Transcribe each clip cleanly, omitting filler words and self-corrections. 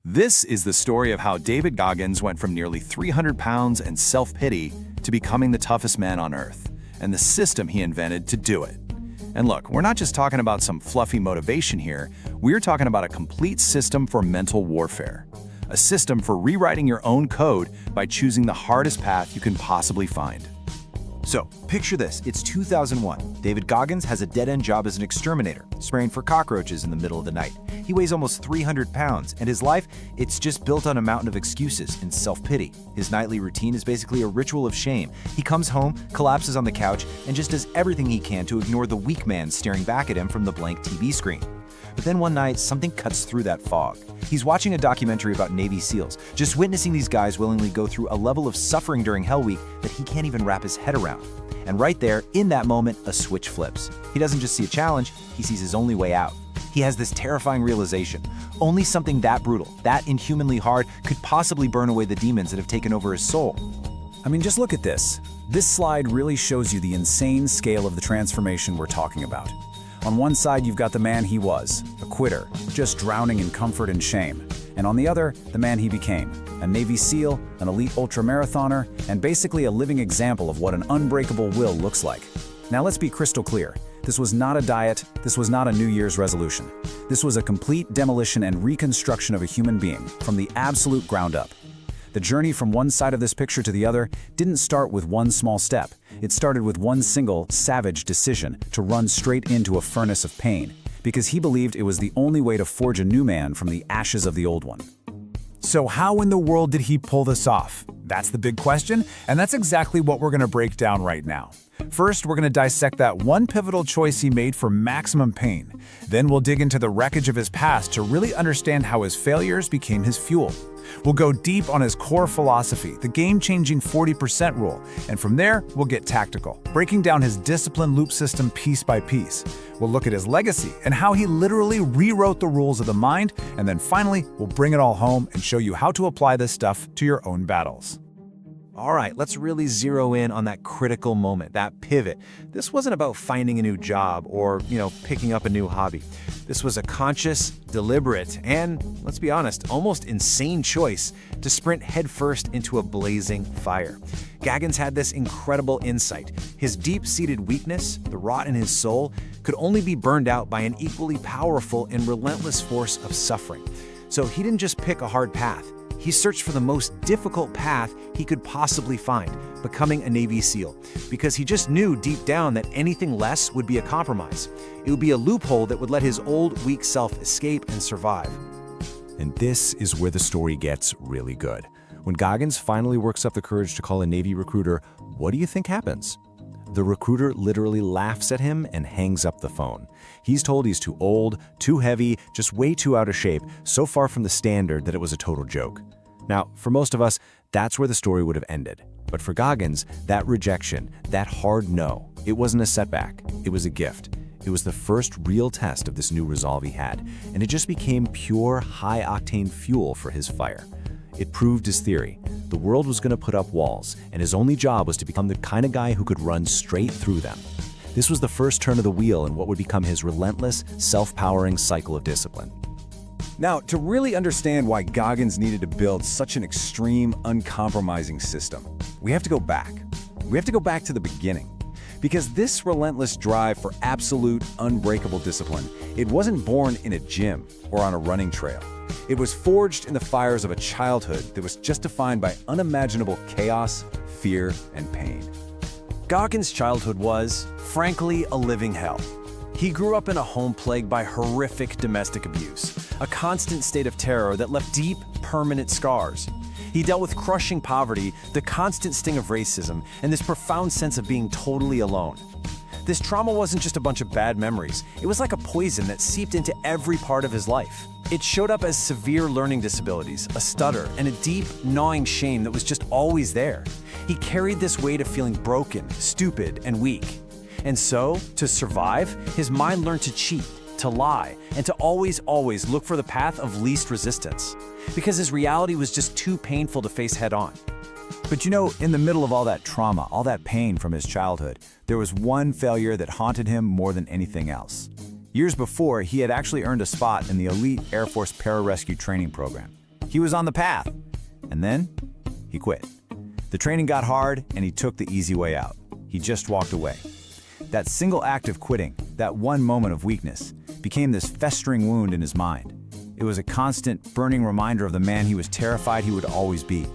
This is the story of how David Goggins went from nearly 300 pounds and self-pity to becoming the toughest man on earth, and the system he invented to do it. And look, we're not just talking about some fluffy motivation here, we're talking about a complete system for mental warfare. A system for rewriting your own code by choosing the hardest path you can possibly find. So, picture this, it's 2001. David Goggins has a dead-end job as an exterminator, spraying for cockroaches in the middle of the night. He weighs almost 300 pounds, and his life, it's just built on a mountain of excuses and self-pity. His nightly routine is basically a ritual of shame. He comes home, collapses on the couch, and just does everything he can to ignore the weak man staring back at him from the blank TV screen. But then one night, something cuts through that fog. He's watching a documentary about Navy SEALs, just witnessing these guys willingly go through a level of suffering during Hell Week that he can't even wrap his head around. And right there, in that moment, a switch flips. He doesn't just see a challenge, he sees his only way out. He has this terrifying realization. Only something that brutal, that inhumanly hard, could possibly burn away the demons that have taken over his soul. I mean, just look at this. This slide really shows you the insane scale of the transformation we're talking about. On one side, you've got the man he was, a quitter, just drowning in comfort and shame. And on the other, the man he became, a Navy SEAL, an elite ultramarathoner, and basically a living example of what an unbreakable will looks like. Now let's be crystal clear. This was not a diet, this was not a New Year's resolution. This was a complete demolition and reconstruction of a human being, from the absolute ground up. The journey from one side of this picture to the other didn't start with one small step. It started with one single, savage decision to run straight into a furnace of pain, because he believed it was the only way to forge a new man from the ashes of the old one. So how in the world did he pull this off? That's the big question, and that's exactly what we're going to break down right now. First, we're going to dissect that one pivotal choice he made for maximum pain. Then we'll dig into the wreckage of his past to really understand how his failures became his fuel. We'll go deep on his core philosophy, the game-changing 40% rule, and from there, we'll get tactical, breaking down his discipline loop system piece by piece. We'll look at his legacy and how he literally rewrote the rules of the mind, and then finally, we'll bring it all home and show you how to apply this stuff to your own battles. All right, let's really zero in on that critical moment, that pivot. This wasn't about finding a new job or, picking up a new hobby. This was a conscious, deliberate, and, let's be honest, almost insane choice to sprint headfirst into a blazing fire. Goggins had this incredible insight. His deep-seated weakness, the rot in his soul, could only be burned out by an equally powerful and relentless force of suffering. So he didn't just pick a hard path. He searched for the most difficult path he could possibly find, becoming a Navy SEAL, because he just knew deep down that anything less would be a compromise. It would be a loophole that would let his old, weak self escape and survive. And this is where the story gets really good. When Goggins finally works up the courage to call a Navy recruiter, what do you think happens? The recruiter literally laughs at him and hangs up the phone. He's told he's too old, too heavy, just way too out of shape, so far from the standard that it was a total joke. Now, for most of us, that's where the story would have ended. But for Goggins, that rejection, that hard no, it wasn't a setback, it was a gift. It was the first real test of this new resolve he had, and it just became pure, high-octane fuel for his fire. It proved his theory. The world was going to put up walls, and his only job was to become the kind of guy who could run straight through them. This was the first turn of the wheel in what would become his relentless, self-powering cycle of discipline. Now, to really understand why Goggins needed to build such an extreme, uncompromising system, we have to go back. We have to go back to the beginning. Because this relentless drive for absolute, unbreakable discipline, it wasn't born in a gym or on a running trail. It was forged in the fires of a childhood that was just defined by unimaginable chaos, fear, and pain. Goggins' childhood was, frankly, a living hell. He grew up in a home plagued by horrific domestic abuse, a constant state of terror that left deep, permanent scars. He dealt with crushing poverty, the constant sting of racism, and this profound sense of being totally alone. This trauma wasn't just a bunch of bad memories. It was like a poison that seeped into every part of his life. It showed up as severe learning disabilities, a stutter, and a deep, gnawing shame that was just always there. He carried this weight of feeling broken, stupid, and weak. And so, to survive, his mind learned to cheat, to lie, and to always look for the path of least resistance. Because his reality was just too painful to face head-on. But in the middle of all that trauma, all that pain from his childhood, there was one failure that haunted him more than anything else. Years before, he had actually earned a spot in the elite Air Force pararescue training program. He was on the path. And then he quit. The training got hard and he took the easy way out. He just walked away. That single act of quitting, that one moment of weakness, became this festering wound in his mind. It was a constant, burning reminder of the man he was terrified he would always be,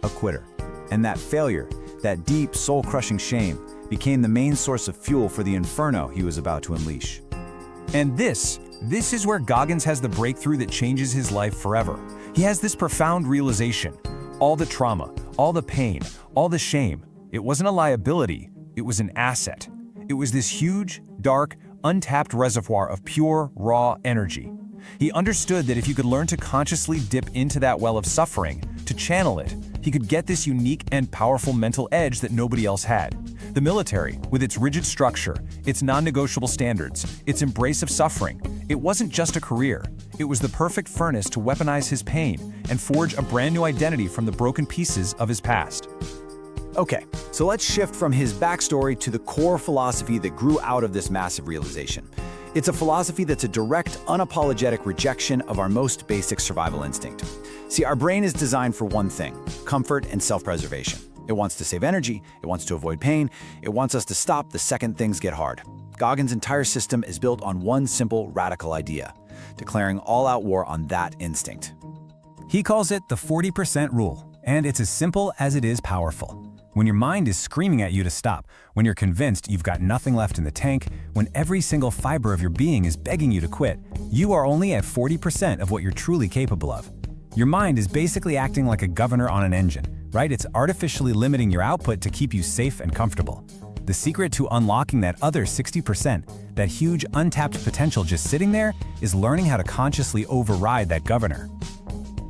a quitter. And that failure, that deep, soul-crushing shame, became the main source of fuel for the inferno he was about to unleash. And this is where Goggins has the breakthrough that changes his life forever. He has this profound realization. All the trauma, all the pain, all the shame, it wasn't a liability, it was an asset. It was this huge, dark, untapped reservoir of pure, raw energy. He understood that if he could learn to consciously dip into that well of suffering, to channel it, he could get this unique and powerful mental edge that nobody else had. The military, with its rigid structure, its non-negotiable standards, its embrace of suffering, it wasn't just a career. It was the perfect furnace to weaponize his pain and forge a brand new identity from the broken pieces of his past. Okay, so let's shift from his backstory to the core philosophy that grew out of this massive realization. It's a philosophy that's a direct, unapologetic rejection of our most basic survival instinct. See, our brain is designed for one thing: comfort and self-preservation. It wants to save energy, it wants to avoid pain, it wants us to stop the second things get hard. Goggins' entire system is built on one simple, radical idea: declaring all-out war on that instinct. He calls it the 40% rule, and it's as simple as it is powerful. When your mind is screaming at you to stop, when you're convinced you've got nothing left in the tank, when every single fiber of your being is begging you to quit, you are only at 40% of what you're truly capable of. Your mind is basically acting like a governor on an engine, right? It's artificially limiting your output to keep you safe and comfortable. The secret to unlocking that other 60%, that huge untapped potential just sitting there, is learning how to consciously override that governor.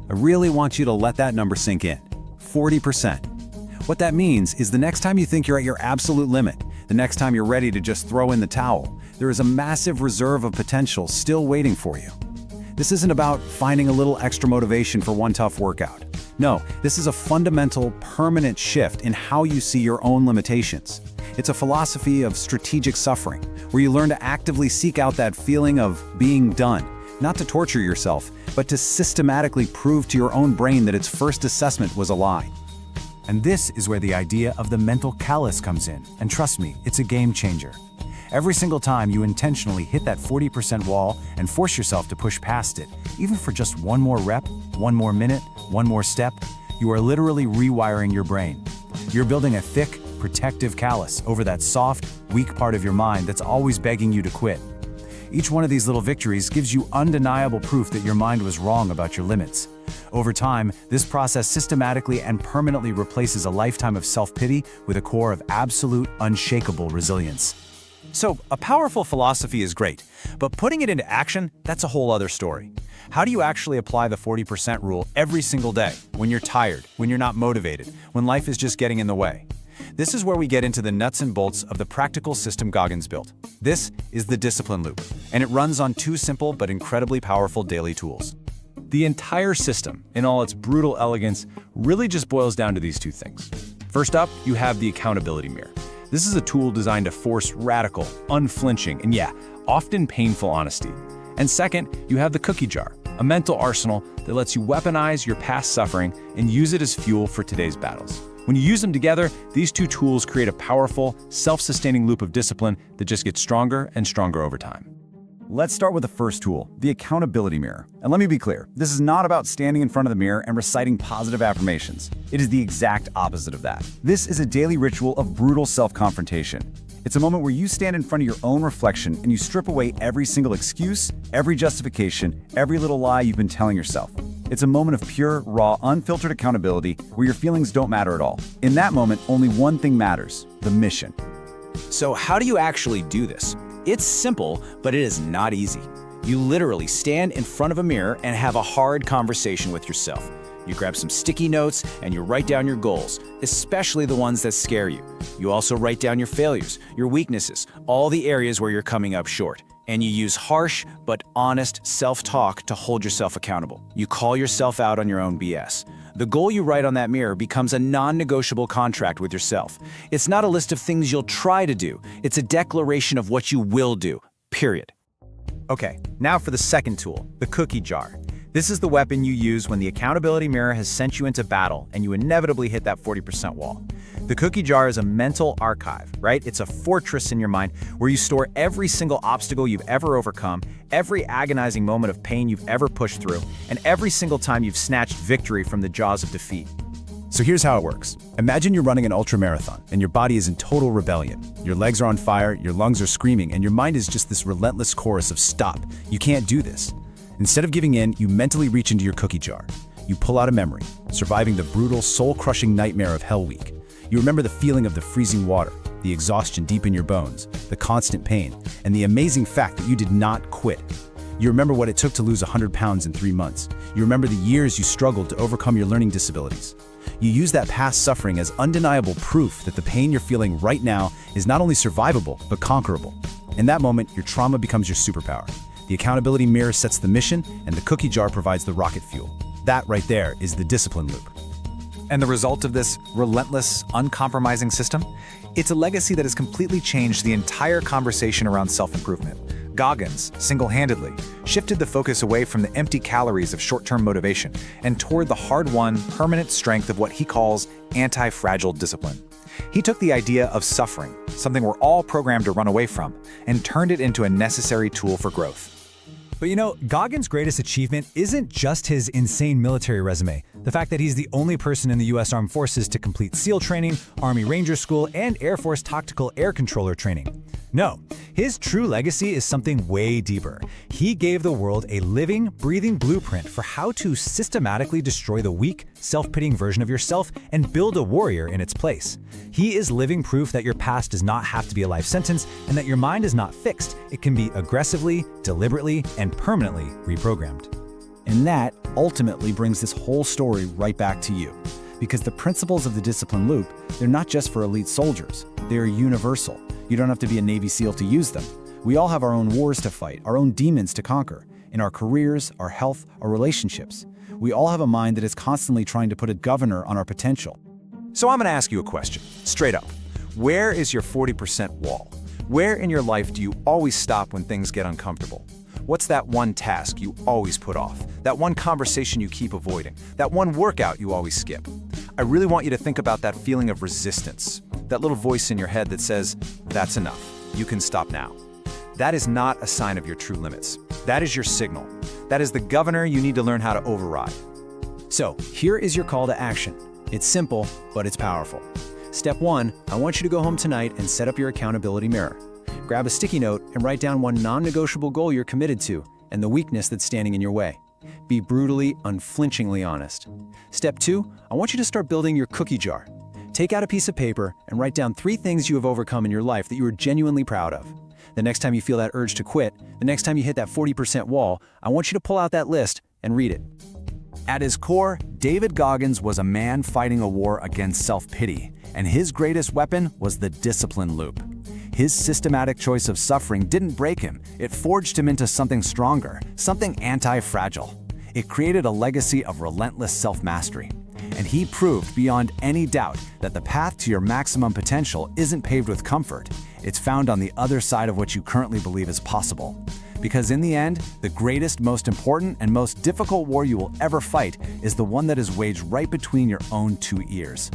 I really want you to let that number sink in. 40%. What that means is the next time you think you're at your absolute limit, the next time you're ready to just throw in the towel, there is a massive reserve of potential still waiting for you. This isn't about finding a little extra motivation for one tough workout. No, this is a fundamental, permanent shift in how you see your own limitations. It's a philosophy of strategic suffering, where you learn to actively seek out that feeling of being done, not to torture yourself, but to systematically prove to your own brain that its first assessment was a lie. And this is where the idea of the mental callus comes in. And trust me, it's a game changer. Every single time you intentionally hit that 40% wall and force yourself to push past it, even for just one more rep, one more minute, one more step, you are literally rewiring your brain. You're building a thick, protective callus over that soft, weak part of your mind that's always begging you to quit. Each one of these little victories gives you undeniable proof that your mind was wrong about your limits. Over time, this process systematically and permanently replaces a lifetime of self-pity with a core of absolute, unshakable resilience. So, a powerful philosophy is great, but putting it into action, that's a whole other story. How do you actually apply the 40% rule every single day, when you're tired, when you're not motivated, when life is just getting in the way? This is where we get into the nuts and bolts of the practical system Goggins built. This is the discipline loop, and it runs on two simple but incredibly powerful daily tools. The entire system, in all its brutal elegance, really just boils down to these two things. First up, you have the accountability mirror. This is a tool designed to force radical, unflinching, and often painful honesty. And second, you have the cookie jar, a mental arsenal that lets you weaponize your past suffering and use it as fuel for today's battles. When you use them together, these two tools create a powerful, self-sustaining loop of discipline that just gets stronger and stronger over time. Let's start with the first tool, the accountability mirror. And let me be clear, this is not about standing in front of the mirror and reciting positive affirmations. It is the exact opposite of that. This is a daily ritual of brutal self-confrontation. It's a moment where you stand in front of your own reflection and you strip away every single excuse, every justification, every little lie you've been telling yourself. It's a moment of pure, raw, unfiltered accountability where your feelings don't matter at all. In that moment, only one thing matters: the mission. So how do you actually do this? It's simple, but it is not easy. You literally stand in front of a mirror and have a hard conversation with yourself. You grab some sticky notes and you write down your goals, especially the ones that scare you. You also write down your failures, your weaknesses, all the areas where you're coming up short. And you use harsh but honest self-talk to hold yourself accountable. You call yourself out on your own BS. The goal you write on that mirror becomes a non-negotiable contract with yourself. It's not a list of things you'll try to do. It's a declaration of what you will do, period. Okay, now for the second tool, the cookie jar. This is the weapon you use when the accountability mirror has sent you into battle and you inevitably hit that 40% wall. The cookie jar is a mental archive, right? It's a fortress in your mind where you store every single obstacle you've ever overcome, every agonizing moment of pain you've ever pushed through, and every single time you've snatched victory from the jaws of defeat. So here's how it works. Imagine you're running an ultramarathon and your body is in total rebellion. Your legs are on fire, your lungs are screaming, and your mind is just this relentless chorus of stop, you can't do this. Instead of giving in, you mentally reach into your cookie jar. You pull out a memory, surviving the brutal, soul-crushing nightmare of Hell Week. You remember the feeling of the freezing water, the exhaustion deep in your bones, the constant pain, and the amazing fact that you did not quit. You remember what it took to lose 100 pounds in 3 months. You remember the years you struggled to overcome your learning disabilities. You use that past suffering as undeniable proof that the pain you're feeling right now is not only survivable, but conquerable. In that moment, your trauma becomes your superpower. The accountability mirror sets the mission, and the cookie jar provides the rocket fuel. That right there is the discipline loop. And the result of this relentless, uncompromising system? It's a legacy that has completely changed the entire conversation around self-improvement. Goggins, single-handedly, shifted the focus away from the empty calories of short-term motivation and toward the hard-won, permanent strength of what he calls anti-fragile discipline. He took the idea of suffering, something we're all programmed to run away from, and turned it into a necessary tool for growth. But you know, Goggins' greatest achievement isn't just his insane military resume. The fact that he's the only person in the U.S. Armed Forces to complete SEAL training, Army Ranger School, and Air Force Tactical Air Controller training. No, his true legacy is something way deeper. He gave the world a living, breathing blueprint for how to systematically destroy the weak, self-pitying version of yourself and build a warrior in its place. He is living proof that your past does not have to be a life sentence and that your mind is not fixed. It can be aggressively, deliberately, and permanently reprogrammed. And that ultimately brings this whole story right back to you. Because the principles of the discipline loop, they're not just for elite soldiers, they're universal. You don't have to be a Navy SEAL to use them. We all have our own wars to fight, our own demons to conquer, in our careers, our health, our relationships. We all have a mind that is constantly trying to put a governor on our potential. So I'm going to ask you a question, straight up. Where is your 40% wall? Where in your life do you always stop when things get uncomfortable? What's that one task you always put off? That one conversation you keep avoiding? That one workout you always skip? I really want you to think about that feeling of resistance, that little voice in your head that says, that's enough, you can stop now. That is not a sign of your true limits. That is your signal. That is the governor you need to learn how to override. So, here is your call to action. It's simple, but it's powerful. Step 1, I want you to go home tonight and set up your accountability mirror. Grab a sticky note and write down one non-negotiable goal you're committed to and the weakness that's standing in your way. Be brutally, unflinchingly honest. Step 2, I want you to start building your cookie jar. Take out a piece of paper and write down 3 things you have overcome in your life that you are genuinely proud of. The next time you feel that urge to quit, the next time you hit that 40% wall, I want you to pull out that list and read it. At his core, David Goggins was a man fighting a war against self-pity, and his greatest weapon was the discipline loop. His systematic choice of suffering didn't break him, it forged him into something stronger, something anti-fragile. It created a legacy of relentless self-mastery. And he proved beyond any doubt that the path to your maximum potential isn't paved with comfort. It's found on the other side of what you currently believe is possible. Because in the end, the greatest, most important, and most difficult war you will ever fight is the one that is waged right between your own 2 ears.